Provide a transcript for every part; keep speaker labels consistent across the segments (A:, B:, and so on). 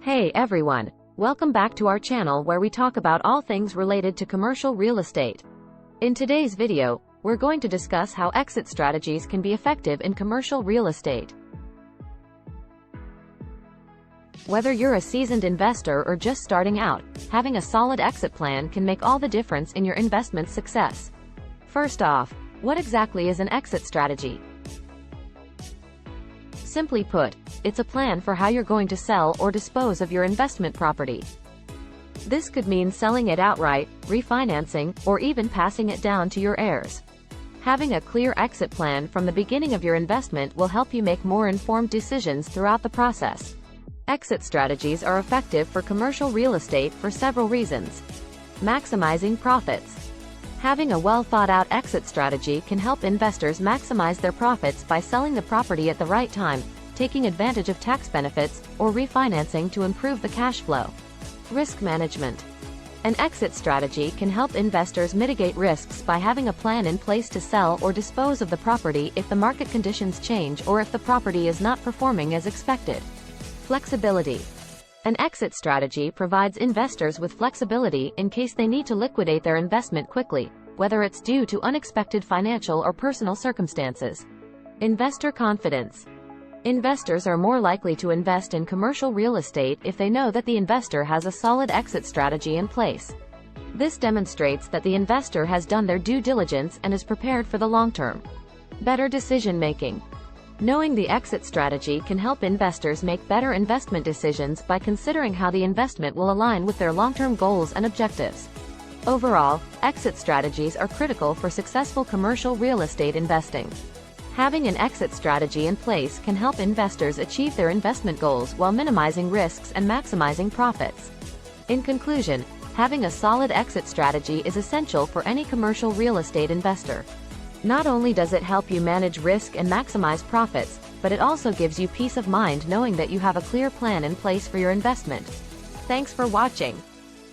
A: Hey everyone, welcome back to our channel where we talk about all things related to commercial real estate. In today's video, we're going to discuss how exit strategies can be effective in commercial real estate. Whether you're a seasoned investor or just starting out, having a solid exit plan can make all the difference in your investment success. First off, what exactly is an exit strategy? Simply put, it's a plan for how you're going to sell or dispose of your investment property. This could mean selling it outright, refinancing, or even passing it down to your heirs. Having a clear exit plan from the beginning of your investment will help you make more informed decisions throughout the process. Exit strategies are effective for commercial real estate for several reasons. Maximizing profits. Having a well-thought-out exit strategy can help investors maximize their profits by selling the property at the right time, taking advantage of tax benefits, or refinancing to improve the cash flow. Risk management. An exit strategy can help investors mitigate risks by having a plan in place to sell or dispose of the property if the market conditions change or if the property is not performing as expected. Flexibility. An exit strategy provides investors with flexibility in case they need to liquidate their investment quickly, whether it's due to unexpected financial or personal circumstances. Investor confidence. Investors are more likely to invest in commercial real estate if they know that the investor has a solid exit strategy in place. This demonstrates that the investor has done their due diligence and is prepared for the long term. Better decision making. Knowing the exit strategy can help investors make better investment decisions by considering how the investment will align with their long-term goals and objectives. Overall, exit strategies are critical for successful commercial real estate investing. Having an exit strategy in place can help investors achieve their investment goals while minimizing risks and maximizing profits. In conclusion, having a solid exit strategy is essential for any commercial real estate investor. Not only does it help you manage risk and maximize profits, but it also gives you peace of mind knowing that you have a clear plan in place for your investment. Thanks for watching.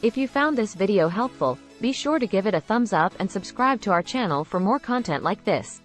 A: If you found this video helpful, be sure to give it a thumbs up and subscribe to our channel for more content like this.